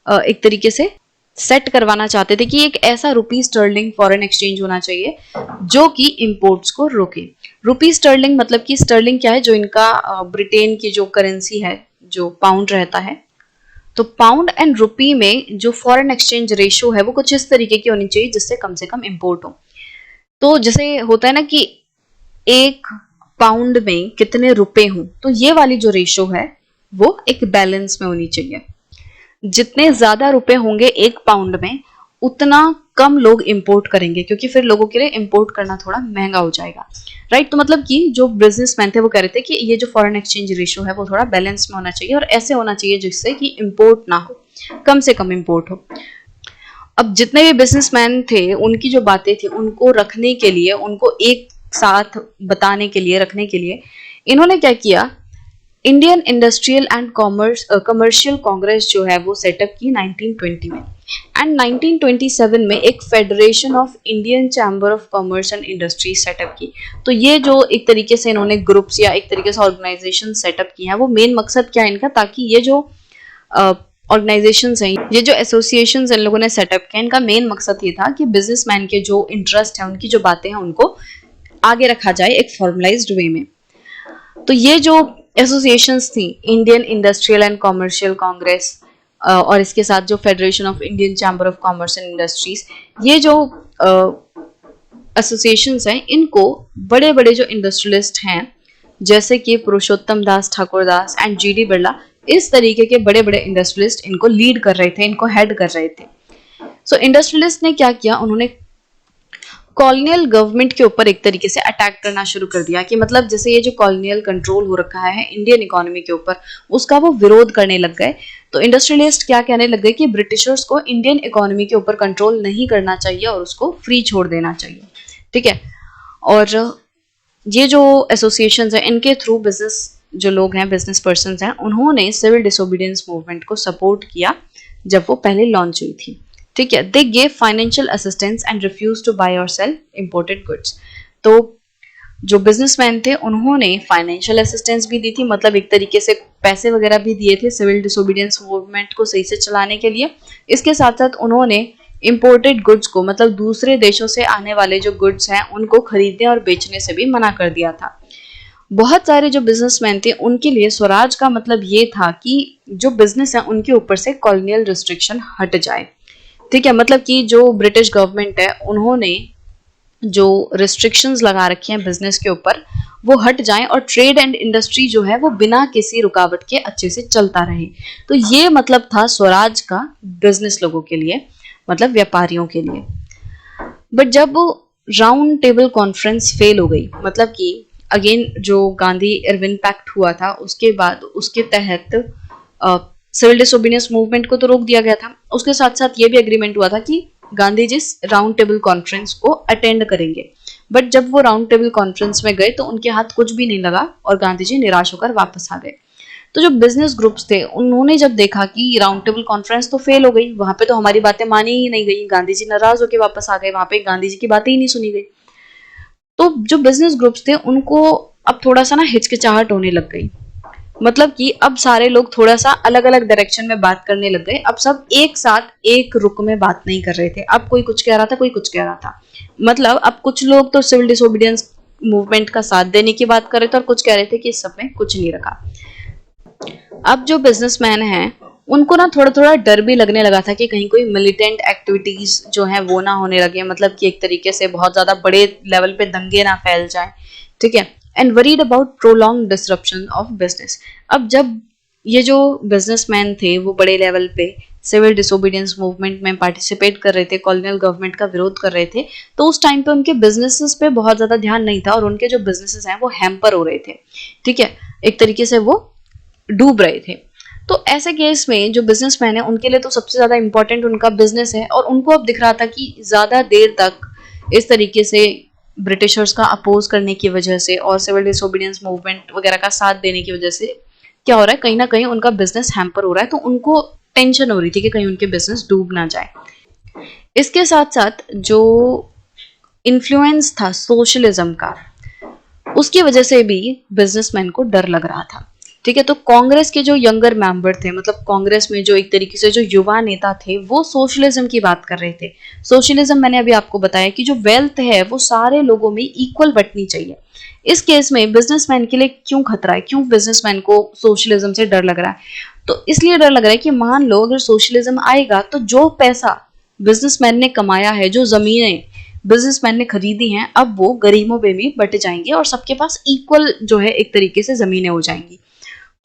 एक तरीके से सेट करवाना चाहते थे कि एक ऐसा रुपी स्टर्लिंग फॉरेन एक्सचेंज होना चाहिए जो कि इंपोर्ट्स को रोके। रुपी स्टर्लिंग मतलब कि स्टर्लिंग क्या है, जो इनका ब्रिटेन की जो करेंसी है, जो पाउंड रहता है, तो पाउंड एंड रुपी में जो फॉरेन एक्सचेंज रेशो है वो कुछ इस तरीके की होनी चाहिए जिससे कम से कम इंपोर्ट हो। तो जैसे होता है ना कि एक पाउंड में कितने रुपए हों, तो ये वाली जो रेशो है वो एक बैलेंस में होनी चाहिए। जितने ज्यादा रुपए होंगे एक पाउंड में उतना कम लोग इंपोर्ट करेंगे, क्योंकि फिर लोगों के लिए इंपोर्ट करना थोड़ा महंगा हो जाएगा, राइट। तो मतलब कि जो बिजनेसमैन थे वो कह रहे थे कि ये जो फॉरेन एक्सचेंज रेशो है वो थोड़ा बैलेंस में होना चाहिए और ऐसे होना चाहिए जिससे कि इंपोर्ट ना हो, कम से कम इंपोर्ट हो। अब जितने भी बिजनेसमैन थे उनकी जो बातें थी उनको रखने के लिए, उनको एक साथ बताने के लिए, रखने के लिए इन्होंने क्या किया Indian industrial and commercial Congress जो है वो सेटअप की 1920 में, एंड 1927 में एक federation of Indian chamber of commerce and industry setup की। तो ये जो एक तरीके से इन्होंने ग्रुप्स या एक तरीके से ऑर्गेनाइजेशन सेटअप की है, वो मेन मकसद क्या है इनका, ताकि ये जो ऑर्गेनाइजेशंस हैं, ये जो एसोसिएशंस इन लोगों ने सेटअप किया, इनका मेन मकसद ये था कि बिजनेसमैन के जो इंटरेस्ट है, उनकी जो बातें हैं, उनको आगे रखा जाए एक फॉर्मलाइज्ड वे में। तो ये जो एसोसिएशंस थी, Indian industrial and commercial Congress और इसके साथ जो federation of Indian chamber of commerce and industries, ये जो एसोसिएशंस हैं, इनको बड़े बड़े जो इंडस्ट्रियलिस्ट हैं जैसे कि पुरुषोत्तम दास ठाकुर दास एंड जीडी बिरला, इस तरीके के बड़े बड़े इंडस्ट्रियलिस्ट इनको लीड कर रहे थे, इनको हेड कर रहे थे। सो इंडस्ट्रियलिस्ट ने क्या किया, उन्होंने कॉलोनियल गवर्नमेंट के ऊपर एक तरीके से अटैक करना शुरू कर दिया कि मतलब जैसे ये जो कॉलोनियल कंट्रोल हो रखा है इंडियन इकोनॉमी के ऊपर, उसका वो विरोध करने लग गए। तो इंडस्ट्रियलिस्ट क्या कहने लग गए कि ब्रिटिशर्स को इंडियन इकोनॉमी के ऊपर कंट्रोल नहीं करना चाहिए और उसको फ्री छोड़ देना चाहिए, ठीक है। और ये जो एसोसिएशन है, इनके थ्रू बिजनेस जो लोग हैं, बिजनेस पर्सन हैं, उन्होंने सिविल डिसोबीडियंस मूवमेंट को सपोर्ट किया जब वो पहले लॉन्च हुई थी, ठीक है। They gave financial assistance and refuse to buy और सेल इंपोर्टेड गुड्स। तो जो बिजनेसमैन थे, उन्होंने फाइनेंशियल असिस्टेंस भी दी थी, मतलब एक तरीके से पैसे वगैरह भी दिए थे सिविल डिसोबीडियंस मूवमेंट को सही से चलाने के लिए। इसके साथ साथ उन्होंने इंपोर्टेड गुड्स को, मतलब दूसरे देशों से आने वाले जो गुड्स हैं, उनको खरीदने और बेचने से भी मना कर दिया था। बहुत सारे जो बिजनेसमैन थे, उनके लिए स्वराज का मतलब ये था कि जो बिजनेस है उनके ऊपर से कॉलोनियल रिस्ट्रिक्शन हट जाए, ठीक है। मतलब कि जो ब्रिटिश गवर्नमेंट है, उन्होंने जो रिस्ट्रिक्शंस लगा रखी हैं बिजनेस के ऊपर, वो हट जाएं और ट्रेड एंड इंडस्ट्री जो है वो बिना किसी रुकावट के अच्छे से चलता रहे। तो ये मतलब था स्वराज का बिजनेस लोगों के लिए, मतलब व्यापारियों के लिए। बट जब राउंड टेबल कॉन्फ्रेंस फेल हो गई, मतलब कि अगेन जो गांधी इरविन पैक्ट हुआ था, उसके बाद उसके तहत सिविल डिसोबीडियंस मूवमेंट को तो रोक दिया गया था, उसके साथ साथ ये भी एग्रीमेंट हुआ था कि Gandhi ji round table conference को अटेंड करेंगे। बट जब वो राउंड टेबल कॉन्फ्रेंस में गए तो उनके हाथ कुछ भी नहीं लगा और गांधी जी निराश होकर वापस आ गए। तो जो बिजनेस ग्रुप्स थे, उन्होंने जब देखा कि राउंड टेबल कॉन्फ्रेंस तो फेल हो गई, वहां पे तो हमारी बातें मानी ही नहीं गई, गांधी जी नाराज होकर वापस आ गए, वहां पे गांधी जी की बातें ही नहीं सुनी गई। तो जो बिजनेस ग्रुप्स थे, उनको अब थोड़ा सा ना हिचकिचाहट होने लग गई। मतलब कि अब सारे लोग थोड़ा सा अलग अलग डायरेक्शन में बात करने लग गए। अब सब एक साथ एक रुक में बात नहीं कर रहे थे। अब कोई कुछ कह रहा था, कोई कुछ कह रहा था। मतलब अब कुछ लोग तो सिविल डिसोबीडियंस मूवमेंट का साथ देने की बात कर रहे थे और कुछ कह रहे थे कि इस सब में कुछ नहीं रखा। अब जो बिजनेसमैन हैं, उनको ना थोड़ा थोड़ा डर भी लगने लगा था कि कहीं कोई मिलिटेंट एक्टिविटीज जो है वो ना होने लगे, मतलब कि एक तरीके से बहुत ज्यादा बड़े लेवल पे दंगे ना फैल जाए, ठीक है। And worried about prolong disruption of business. अब जब ये जो बिजनेसमैन थे वो बड़े लेवल पे सिविल डिसोबीडियंस मूवमेंट में पार्टिसिपेट कर रहे थे, कॉलोनियल गवर्नमेंट का विरोध कर रहे थे, तो उस टाइम पे उनके बिजनेसेस पे बहुत ज्यादा ध्यान नहीं था और उनके जो बिजनेसेस हैं वो हैम्पर हो रहे थे, ठीक है। एक तरीके से वो डूब रहे थे। तो ऐसे केस में जो बिजनेसमैन है, उनके लिए तो सबसे ज्यादा इंपॉर्टेंट उनका बिजनेस है और उनको अब दिख रहा था कि ज्यादा देर तक इस तरीके से ब्रिटिशर्स का अपोज करने की वजह से और सिविल डिसोबीडियंस मूवमेंट वगैरह का साथ देने की वजह से क्या हो रहा है, कहीं ना कहीं उनका बिजनेस हैम्पर हो रहा है। तो उनको टेंशन हो रही थी कि कहीं उनके बिजनेस डूब ना जाए। इसके साथ साथ जो इन्फ्लुएंस था सोशलिज्म का, उसकी वजह से भी बिजनेसमैन को डर लग रहा था, ठीक है। तो कांग्रेस के जो यंगर मेंबर थे, मतलब कांग्रेस में जो एक तरीके से जो युवा नेता थे, वो सोशलिज्म की बात कर रहे थे। सोशलिज्म, मैंने अभी आपको बताया कि जो वेल्थ है वो सारे लोगों में इक्वल बंटनी चाहिए। इस केस में बिजनेसमैन के लिए क्यों खतरा है, क्यों बिजनेसमैन को सोशलिज्म से डर लग रहा है? तो इसलिए डर लग रहा है कि मान लो अगर सोशलिज्म आएगा तो जो पैसा बिजनेसमैन ने कमाया है, जो जमीनें बिजनेसमैन ने खरीदी हैं, अब वो गरीबों में भी बट जाएंगे और सबके पास इक्वल जो है एक तरीके से जमीनें हो जाएंगी।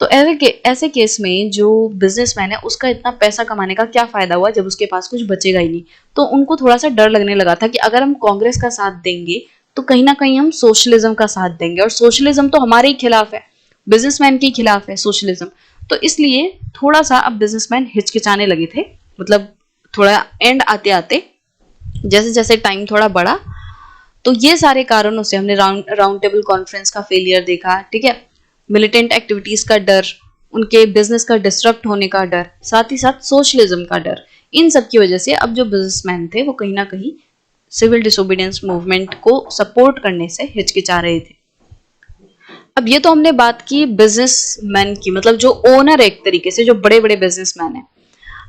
तो ऐसे केस में जो बिजनेसमैन है, उसका इतना पैसा कमाने का क्या फायदा हुआ जब उसके पास कुछ बचेगा ही नहीं। तो उनको थोड़ा सा डर लगने लगा था कि अगर हम कांग्रेस का साथ देंगे तो कहीं ना कहीं हम सोशलिज्म का साथ देंगे और सोशलिज्म तो हमारे ही खिलाफ है, बिजनेसमैन के खिलाफ है सोशलिज्म। तो इसलिए थोड़ा सा अब बिजनेसमैन हिचकिचाने लगे थे। मतलब थोड़ा एंड आते आते जैसे जैसे टाइम थोड़ा बढ़ा, तो ये सारे कारणों से हमने राउंड टेबल कॉन्फ्रेंस का फेलियर देखा, ठीक है। मिलिटेंट एक्टिविटीज का डर, उनके बिजनेस का डिसरप्ट होने का डर, साथ ही साथ सोशलिज्म का डर, इन सब की वजह से अब जो बिजनेसमैन थे वो कहीं ना कहीं सिविल डिसोबीडियंस मूवमेंट को सपोर्ट करने से हिचकिचा रहे थे। अब ये तो हमने बात की बिजनेसमैन की, मतलब जो ओनर है एक तरीके से, जो बड़े बड़े बिजनेसमैन है।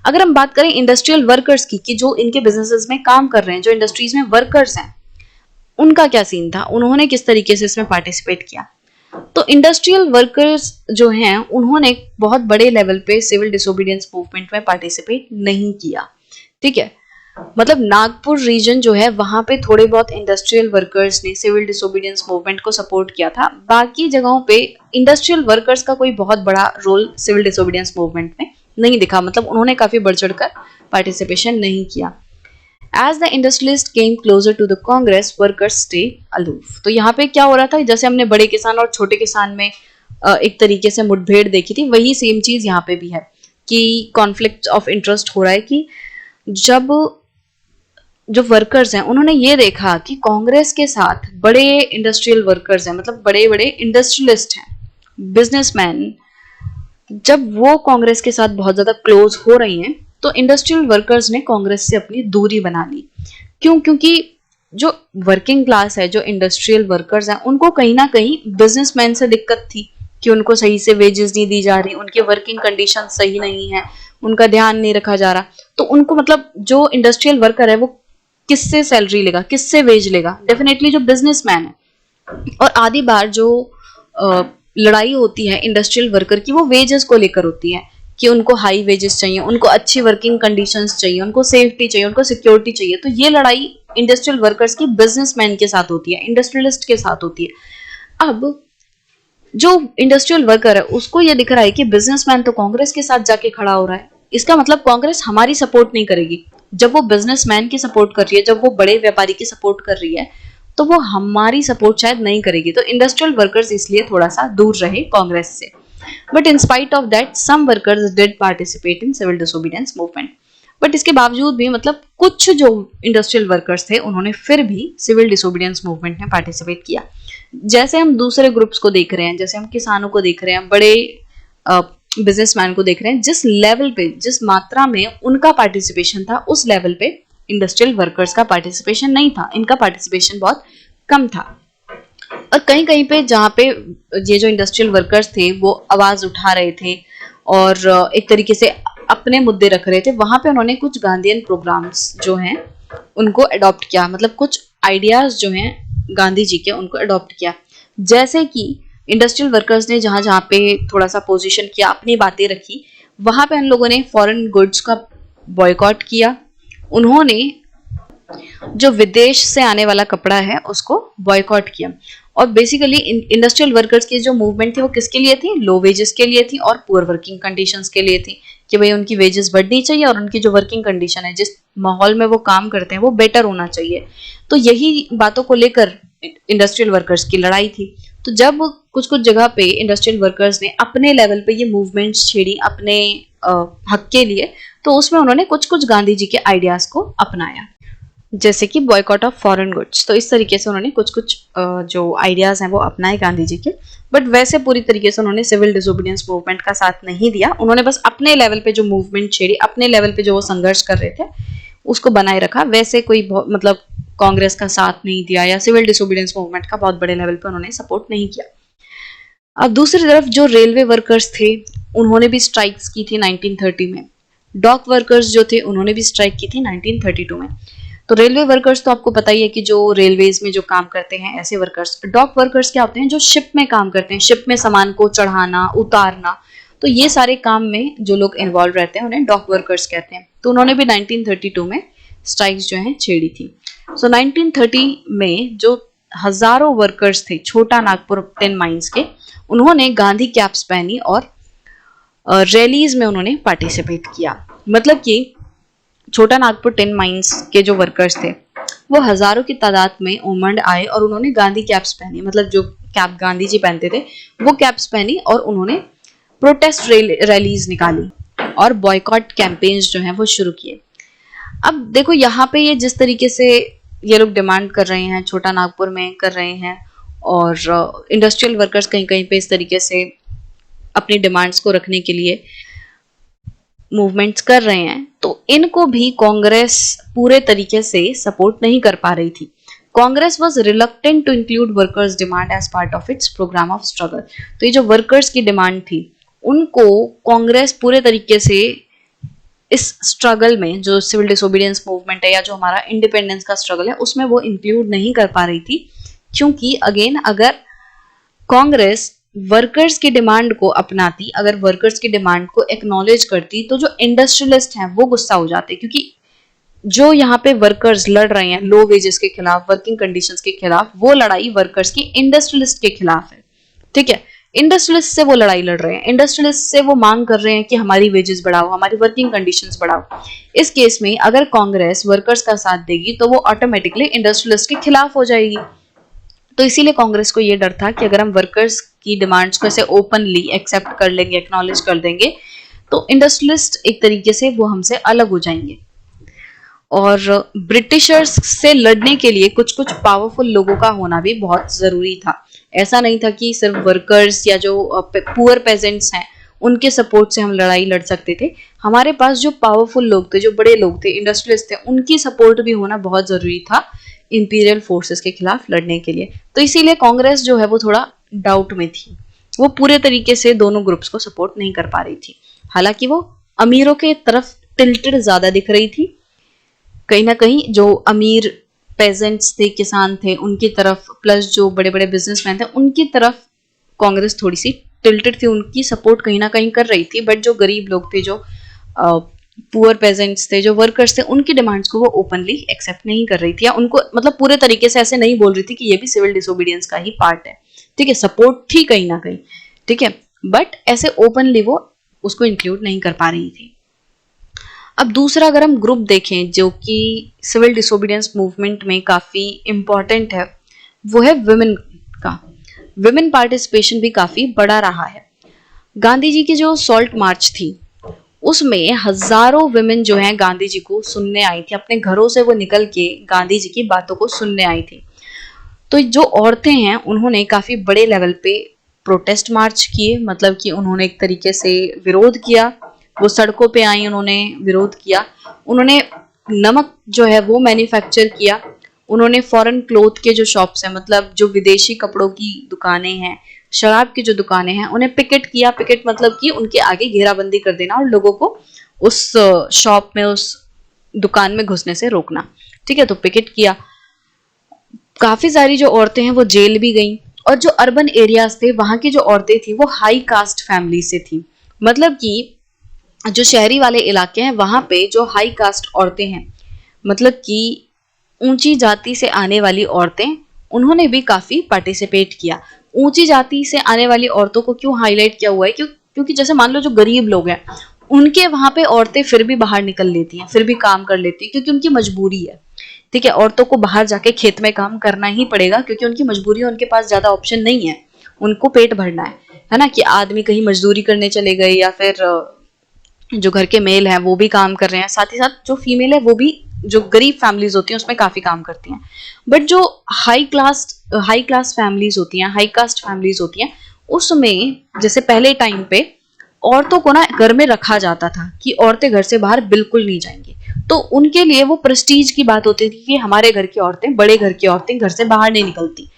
अगर हम बात करें इंडस्ट्रियल वर्कर्स की, कि जो इनके बिजनेसेस में काम कर रहे हैं, जो इंडस्ट्रीज में वर्कर्स हैं, उनका क्या सीन था, उन्होंने किस तरीके से इसमें पार्टिसिपेट किया। तो इंडस्ट्रियल वर्कर्स जो हैं उन्होंने बहुत बड़े लेवल पे सिविल डिसोबीडियंस मूवमेंट में पार्टिसिपेट नहीं किया, ठीक है। मतलब नागपुर रीजन जो है वहां पे थोड़े बहुत इंडस्ट्रियल वर्कर्स ने सिविल डिसोबीडियंस मूवमेंट को सपोर्ट किया था, बाकी जगहों पे इंडस्ट्रियल वर्कर्स का कोई बहुत बड़ा रोल सिविल डिसोबीडियंस मूवमेंट में नहीं दिखा, मतलब उन्होंने काफी बढ़ चढ़कर पार्टिसिपेशन नहीं किया। As the industrialist came closer to the Congress, workers stay aloof. तो यहाँ पे क्या हो रहा था, जैसे हमने बड़े किसान और छोटे किसान में एक तरीके से मुठभेड़ देखी थी, वही सेम चीज यहाँ पे भी है कि कॉन्फ्लिक्ट ऑफ इंटरेस्ट हो रहा है कि जब जो वर्कर्स हैं उन्होंने ये देखा कि कांग्रेस के साथ बड़े इंडस्ट्रियल वर्कर्स हैं, मतलब बड़े बड़े इंडस्ट्रियलिस्ट हैं, बिजनेसमैन, जब वो कांग्रेस के साथ बहुत ज्यादा क्लोज हो रही हैं तो इंडस्ट्रियल वर्कर्स ने कांग्रेस से अपनी दूरी बना ली। क्यों? क्योंकि जो वर्किंग क्लास है, जो इंडस्ट्रियल वर्कर्स हैं, उनको कहीं ना कहीं बिजनेसमैन से दिक्कत थी कि उनको सही से वेजेस नहीं दी जा रही, उनके वर्किंग कंडीशन सही नहीं है, उनका ध्यान नहीं रखा जा रहा। तो उनको, मतलब जो इंडस्ट्रियल वर्कर है वो किससे सैलरी लेगा, किससे वेज लेगा? डेफिनेटली जो बिजनेसमैन है। और आधी बार जो लड़ाई होती है इंडस्ट्रियल वर्कर की, वो वेजेस को लेकर होती है कि उनको हाई वेजेस चाहिए, उनको अच्छी वर्किंग कंडीशंस चाहिए, उनको सेफ्टी चाहिए, उनको सिक्योरिटी चाहिए। तो ये लड़ाई इंडस्ट्रियल वर्कर्स की बिजनेसमैन के साथ होती है, इंडस्ट्रियलिस्ट के साथ होती है। अब जो इंडस्ट्रियल वर्कर है उसको ये दिख रहा है कि बिजनेसमैन तो कांग्रेस के साथ जाके खड़ा हो रहा है, इसका मतलब कांग्रेस हमारी सपोर्ट नहीं करेगी। जब वो बिजनेसमैन की सपोर्ट कर रही है, जब वो बड़े व्यापारी की सपोर्ट कर रही है, तो वो हमारी सपोर्ट शायद नहीं करेगी। तो इंडस्ट्रियल वर्कर्स इसलिए थोड़ा सा दूर रहे कांग्रेस से। But in spite of that some workers did participate in civil disobedience movement. But इसके बावजूद भी, मतलब कुछ जो इंडस्ट्रियल वर्कर्स थे उन्होंने फिर भी सिविल डिसोबीडियंस मूवमेंट में पार्टिसिपेट किया। जैसे हम दूसरे ग्रुप्स को देख रहे हैं, जैसे हम किसानों को देख रहे हैं, बड़े बिजनेसमैन को देख रहे हैं, जिस लेवल पे, जिस मात्रा में उनका पार्टिसिपेशन था, उस लेवल पे इंडस्ट्रियल वर्कर्स का पार्टिसिपेशन नहीं था, इनका पार्टिसिपेशन बहुत कम था। और कहीं कहीं पे जहाँ पे ये जो इंडस्ट्रियल वर्कर्स थे वो आवाज उठा रहे थे और एक तरीके से अपने मुद्दे रख रहे थे, वहां पे उन्होंने कुछ गांधीयन प्रोग्राम्स जो हैं उनको अडॉप्ट किया, मतलब कुछ आइडियाज जो हैं गांधी जी के, उनको अडॉप्ट किया। जैसे कि इंडस्ट्रियल वर्कर्स ने जहां जहां पे थोड़ा सा पोजीशन किया, अपनी बातें रखी, वहां पे उन लोगों ने फॉरेन गुड्स का बॉयकॉट किया। उन्होंने जो विदेश से आने वाला कपड़ा है उसको बॉयकॉट किया। और बेसिकली इंडस्ट्रियल वर्कर्स की जो मूवमेंट थी वो किसके लिए थी? लो वेजेस के लिए थी और पुअर वर्किंग कंडीशंस के लिए थी, कि भाई उनकी वेजेस बढ़नी चाहिए और उनकी जो वर्किंग कंडीशन है, जिस माहौल में वो काम करते हैं, वो बेटर होना चाहिए। तो यही बातों को लेकर इंडस्ट्रियल वर्कर्स की लड़ाई थी। तो जब कुछ कुछ जगह पे इंडस्ट्रियल वर्कर्स ने अपने लेवल पे ये मूवमेंट्स छेड़ी अपने हक के लिए, तो उसमें उन्होंने कुछ कुछ गांधी जी के आइडियाज को अपनाया, जैसे कि बॉयकॉट ऑफ फॉरेन गुड्स। तो इस तरीके से उन्होंने कुछ कुछ जो आइडियाज हैं वो अपनाए गांधी जी के। बट वैसे पूरी तरीके से उन्होंने सिविल डिसोबीडियंस मूवमेंट का साथ नहीं दिया, उन्होंने बस अपने लेवल पे जो मूवमेंट छेड़ी, अपने लेवल पे जो वो संघर्ष कर रहे थे उसको बनाए रखा। वैसे कोई मतलब कांग्रेस का साथ नहीं दिया या सिविल डिसोबीडियंस मूवमेंट का बहुत बड़े लेवल पे उन्होंने सपोर्ट नहीं किया। अब दूसरी तरफ जो रेलवे वर्कर्स थे उन्होंने भी स्ट्राइक्स की थी 1930 में। डॉक वर्कर्स जो थे उन्होंने भी स्ट्राइक की थी 1932 में। तो रेलवे वर्कर्स तो आपको पता ही है कि जो रेलवेज में जो काम करते हैं ऐसे वर्कर्स। डॉक वर्कर्स क्या होते हैं? जो शिप में काम करते हैं, शिप में सामान को चढ़ाना, उतारना। तो ये सारे काम में जो लोग इन्वॉल्व रहते हैं उन्हें डॉक वर्कर्स कहते हैं। तो उन्होंने भी 1932 में स्ट्राइक्स जो है छेड़ी थी। सो 1930 में जो हजारों वर्कर्स थे छोटा नागपुर टिन माइंस के, उन्होंने गांधी कैप्स पहनी और रैलीज में उन्होंने पार्टिसिपेट किया। मतलब कि छोटा नागपुर टिन माइंस के जो वर्कर्स थे वो हजारों की तादाद में उमंड आए और उन्होंने गांधी कैप्स पहनी, मतलब जो कैप गांधी जी पहनते थे वो कैप्स पहनी, और उन्होंने प्रोटेस्ट रैलीज निकाली और बॉयकॉट कैंपेन्स जो हैं वो शुरू किए। अब देखो यहाँ पे ये जिस तरीके से ये लोग डिमांड कर रहे हैं, छोटा नागपुर में कर रहे हैं, और इंडस्ट्रियल वर्कर्स कहीं कहीं पे इस तरीके से अपनी डिमांड्स को रखने के लिए मूवमेंट्स कर रहे हैं, तो इनको भी कांग्रेस पूरे तरीके से सपोर्ट नहीं कर पा रही थी। Congress was reluctant to include workers demand as part of its programme of struggle. तो ये जो वर्कर्स की डिमांड थी उनको कांग्रेस पूरे तरीके से इस स्ट्रगल में, जो सिविल डिसोबीडियंस मूवमेंट है या जो हमारा इंडिपेंडेंस का स्ट्रगल है, उसमें वो इंक्लूड नहीं कर पा रही थी। क्योंकि अगेन अगर कांग्रेस वर्कर्स की डिमांड को अपनाती, अगर वर्कर्स की डिमांड को एक्नॉलेज करती, तो जो इंडस्ट्रियलिस्ट हैं वो गुस्सा हो जाते, क्योंकि जो यहाँ पे वर्कर्स लड़ रहे हैं लो वेजेस के खिलाफ, वर्किंग कंडीशंस के खिलाफ, वो लड़ाई वर्कर्स की इंडस्ट्रियलिस्ट के खिलाफ है। ठीक है, इंडस्ट्रियलिस्ट से वो लड़ाई लड़ रहे हैं, इंडस्ट्रियलिस्ट से वो मांग कर रहे हैं कि हमारी वेजेस बढ़ाओ, हमारी वर्किंग कंडीशंस बढ़ाओ। इस केस में अगर कांग्रेस वर्कर्स का साथ देगी तो वो ऑटोमेटिकली इंडस्ट्रियलिस्ट के खिलाफ हो जाएगी। तो इसीलिए कांग्रेस को ये डर था कि अगर हम वर्कर्स की डिमांड्स को ऐसे ओपनली एक्सेप्ट कर लेंगे, एक्नॉलेज कर देंगे, तो इंडस्ट्रियलिस्ट एक तरीके से वो हमसे अलग हो जाएंगे। और ब्रिटिशर्स से लड़ने के लिए कुछ कुछ पावरफुल लोगों का होना भी बहुत जरूरी था। ऐसा नहीं था कि सिर्फ वर्कर्स या जो पुअर पेजेंट्स हैं उनके सपोर्ट से हम लड़ाई लड़ सकते थे। हमारे पास जो पावरफुल लोग थे, जो बड़े लोग थे, इंडस्ट्रियलिस्ट थे, उनकी सपोर्ट भी होना बहुत जरूरी था इंपीरियल फोर्सेस के खिलाफ लड़ने के लिए। तो इसीलिए कांग्रेस जो है वो थोड़ा डाउट में थी, वो पूरे तरीके से दोनों ग्रुप्स को सपोर्ट नहीं कर पा रही थी। हालांकि वो अमीरों के तरफ टिल्टेड ज्यादा दिख रही थी, कहीं ना कहीं जो अमीर पेजेंट्स थे, किसान थे, उनकी तरफ, प्लस जो बड़े बड़े बिजनेसमैन थे उनकी तरफ कांग्रेस थोड़ी सी टिल्टेड थी, उनकी सपोर्ट कहीं ना कहीं कर रही थी। बट जो गरीब लोग थे, जो पुअर पेजेंट्स थे, जो वर्कर्स थे, उनकी डिमांड्स को वो ओपनली एक्सेप्ट नहीं कर रही थी, या उनको मतलब पूरे तरीके से ऐसे नहीं बोल रही थी कि ये भी सिविल डिसोबीडियंस का ही पार्ट है। ठीक है, सपोर्ट थी कहीं ना कहीं, ठीक है, बट ऐसे ओपनली वो उसको इंक्लूड नहीं कर पा रही थी। अब दूसरा अगर हम ग्रुप देखें जो कि सिविल डिसोबीडियंस मूवमेंट में काफी इंपॉर्टेंट है, वो है विमेन का। विमेन पार्टिसिपेशन भी काफी बड़ा रहा है। गांधी जी की जो सॉल्ट मार्च थी उसमें हजारों विमेन जो हैं गांधी जी को सुनने आई थी, अपने घरों से वो निकल के गांधी जी की बातों को सुनने आई थी। तो जो औरतें हैं उन्होंने काफी बड़े लेवल पे प्रोटेस्ट मार्च किए, मतलब कि उन्होंने एक तरीके से विरोध किया, वो सड़कों पे आई, उन्होंने विरोध किया, उन्होंने नमक जो है वो मैन्युफैक्चर किया, उन्होंने फॉरेन क्लोथ के जो शॉप्स हैं, मतलब जो विदेशी कपड़ों की दुकानें हैं, शराब की जो दुकानें हैं, उन्हें पिकेट किया। पिकेट मतलब कि उनके आगे घेराबंदी कर देना और लोगों को उस शॉप में, उस दुकान में घुसने से रोकना। ठीक है, तो पिकेट किया। काफी सारी जो औरतें हैं वो जेल भी गईं, और जो अर्बन एरियाज थे वहां की जो औरतें थी वो हाई कास्ट फैमिली से थी। मतलब कि जो शहरी वाले इलाके हैं वहां पे जो हाई कास्ट औरतें हैं, मतलब कि ऊंची जाति से आने वाली औरतें, उन्होंने भी काफी पार्टिसिपेट किया। ऊंची जाति से आने वाली औरतों को क्यों हाईलाइट किया हुआ है? क्योंकि जैसे मान लो जो गरीब लोग हैं उनके वहां पे औरतें फिर भी बाहर निकल लेती हैं, फिर भी काम कर लेती हैं, क्योंकि उनकी मजबूरी है। ठीक है, औरतों को बाहर जाके खेत में काम करना ही पड़ेगा, क्योंकि उनकी मजबूरी है, उनके पास ज्यादा ऑप्शन नहीं है, उनको पेट भरना है ना। कि आदमी कहीं मजदूरी करने चले गए, या फिर जो घर के मेल हैं वो भी काम कर रहे हैं, साथ ही साथ जो फीमेल है वो भी, जो गरीब फैमिलीज होती हैं उसमें काफी काम करती हैं। बट जो हाई क्लास फैमिलीज होती हैं, हाई कास्ट फैमिलीज होती हैं, उसमें जैसे पहले टाइम पे औरतों को ना घर में रखा जाता था कि औरतें घर से बाहर बिल्कुल नहीं जाएंगी। तो उनके लिए वो प्रेस्टीज की बात होती थी कि हमारे घर की औरतें, बड़े घर की औरतें घर से बाहर नहीं निकलती।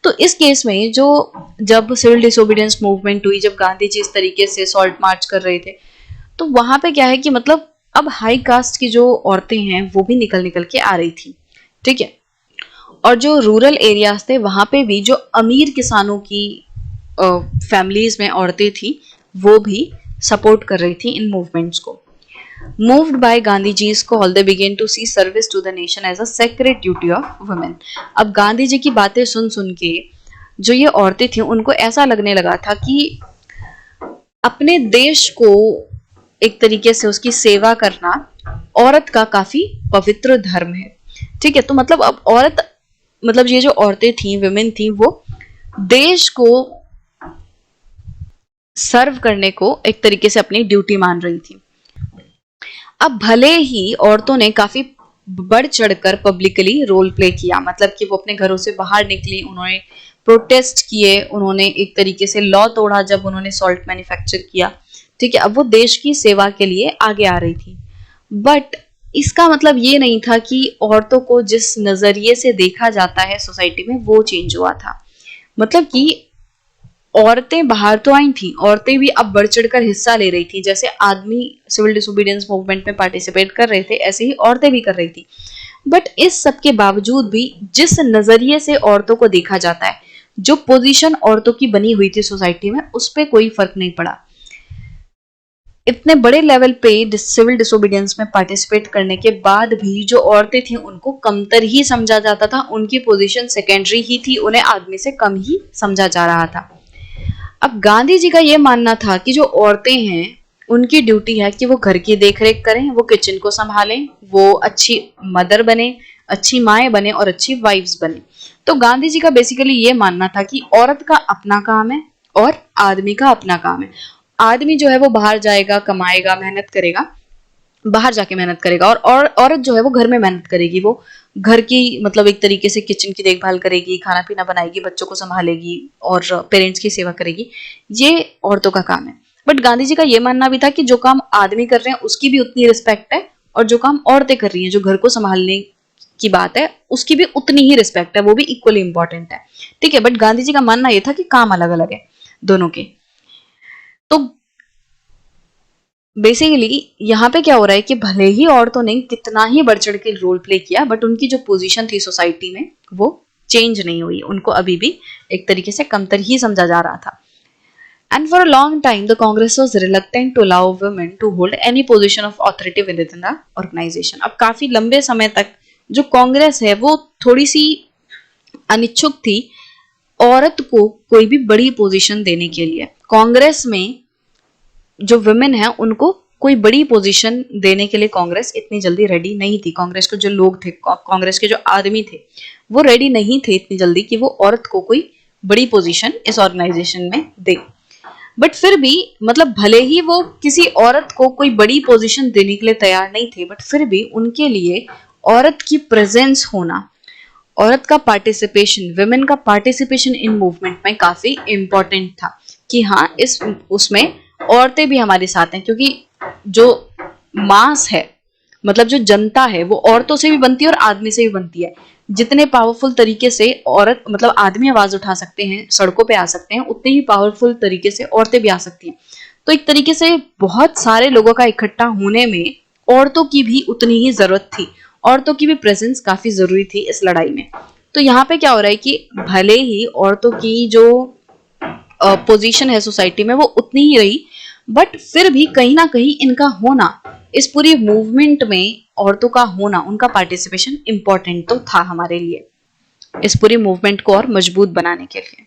तो इस केस में जो, जब सिविल डिसोबीडियंस मूवमेंट हुई, जब गांधी जी इस तरीके से सॉल्ट मार्च कर रहे थे, तो वहां पे क्या है कि मतलब अब हाई कास्ट की जो औरतें हैं वो भी निकल निकल के आ रही थी। ठीक है, और जो रूरल एरियाज थे वहां पे भी जो अमीर किसानों की फैमिलीज में औरतें थी वो भी सपोर्ट कर रही थी इन मूवमेंट्स को। Moved by Gandhiji's call, they began to see service to the nation as a sacred duty of women. अब गांधी जी की बातें सुन सुन के जो ये औरतें थी उनको ऐसा लगने लगा था कि अपने देश को एक तरीके से उसकी सेवा करना औरत का काफी पवित्र धर्म है। ठीक है, तो मतलब अब औरत, मतलब ये जो औरतें थी, विमेन थी, वो देश को सर्व करने को एक तरीके से अपनी ड्यूटी मान रही थी। अब भले ही औरतों ने काफी बढ़ चढ़कर पब्लिकली रोल प्ले किया, मतलब कि वो अपने घरों से बाहर निकली, उन्होंने प्रोटेस्ट किए, उन्होंने एक तरीके से लॉ तोड़ा जब उन्होंने सॉल्ट मैन्युफैक्चर किया। ठीक है, अब वो देश की सेवा के लिए आगे आ रही थी, बट इसका मतलब ये नहीं था कि औरतों को जिस नजरिए से देखा जाता है सोसाइटी में वो चेंज हुआ था। मतलब कि औरतें बाहर तो आई थी, औरतें भी अब बढ़ चढ़कर हिस्सा ले रही थी, जैसे आदमी सिविल डिसोबीडियंस मूवमेंट में पार्टिसिपेट कर रहे थे ऐसे ही औरतें भी कर रही थी। बट इस सब के बावजूद भी जिस नजरिए से औरतों को देखा जाता है, जो पोजीशन औरतों की बनी हुई थी सोसाइटी में, उस पर कोई फर्क नहीं पड़ा। इतने बड़े लेवल पे सिविल डिसोबीडियंस में पार्टिसिपेट करने के बाद भी जो औरतें थी उनको कमतर ही समझा जाता था, उनकी पोजीशन सेकेंडरी ही थी, उन्हें आदमी से कम ही समझा जा रहा था। अब गांधी जी का ये मानना था कि जो औरतें हैं उनकी ड्यूटी है कि वो घर की देखरेख करें, वो किचन को संभालें, वो अच्छी मदर बने, अच्छी माएँ बने और अच्छी वाइफ्स बने। तो गांधी जी का बेसिकली ये मानना था कि औरत का अपना काम है और आदमी का अपना काम है। आदमी जो है वो बाहर जाएगा, कमाएगा, मेहनत करेगा, बाहर जाके मेहनत करेगा, और औरत जो है वो घर में मेहनत करेगी, वो घर की मतलब एक तरीके से किचन की देखभाल करेगी, खाना पीना बनाएगी, बच्चों को संभालेगी और पेरेंट्स की सेवा करेगी। ये औरतों का काम है। बट गांधी जी का ये मानना भी था कि जो काम आदमी कर रहे हैं उसकी भी उतनी रिस्पेक्ट है, और जो काम औरतें कर रही हैं, जो घर को संभालने की बात है, उसकी भी उतनी ही रिस्पेक्ट है, वो भी इक्वली इंपॉर्टेंट है। ठीक है, बट गांधी जी का मानना यह था कि काम अलग अलग है दोनों के। तो बेसिकली यहाँ पे क्या हो रहा है कि भले ही औरतों ने कितना ही बढ़ चढ़ के रोल प्ले किया, बट उनकी जो पोजीशन थी सोसाइटी में वो चेंज नहीं हुई, उनको अभी भी एक तरीके से कमतर ही समझा जा रहा था। And for a long time the Congress was reluctant to allow women to hold any position of authority within the organisation. अब काफी लंबे समय तक जो कांग्रेस है वो थोड़ी सी अनिच्छुक थी औरत को कोई भी बड़ी पोजीशन देने के लिए। कांग्रेस में जो वुमेन है उनको कोई बड़ी पोजीशन देने के लिए कांग्रेस इतनी जल्दी रेडी नहीं थी। कांग्रेस के जो लोग थे, कांग्रेस के जो आदमी थे, वो रेडी नहीं थे इतनी जल्दी कि वो औरत को कोई बड़ी पोजीशन इस ऑर्गेनाइजेशन में दे। बट फिर भी मतलब भले ही वो किसी औरत को कोई बड़ी पोजीशन देने के लिए तैयार नहीं थे, बट फिर भी उनके लिए औरत की प्रेजेंस होना, औरत का पार्टिसिपेशन, वुमेन का पार्टिसिपेशन इन मूवमेंट में काफी इंपॉर्टेंट था कि हाँ इस उसमें औरतें भी हमारे साथ हैं। क्योंकि जो मास है, मतलब जो जनता है, वो औरतों से भी बनती है और आदमी से भी बनती है। जितने पावरफुल तरीके से औरत मतलब आदमी आवाज उठा सकते हैं, सड़कों पे आ सकते हैं, उतने ही पावरफुल तरीके से औरतें भी आ सकती हैं। तो एक तरीके से बहुत सारे लोगों का इकट्ठा होने में औरतों की भी उतनी ही जरूरत थी, औरतों की भी प्रेजेंस काफी जरूरी थी इस लड़ाई में। तो यहाँ पे क्या हो रहा है कि भले ही औरतों की जो पोजीशन है सोसाइटी में वो उतनी ही रही, बट फिर भी कहीं ना कहीं इनका होना, इस पूरी मूवमेंट में औरतों का होना, उनका पार्टिसिपेशन इंपॉर्टेंट तो था हमारे लिए, इस पूरी मूवमेंट को और मजबूत बनाने के लिए।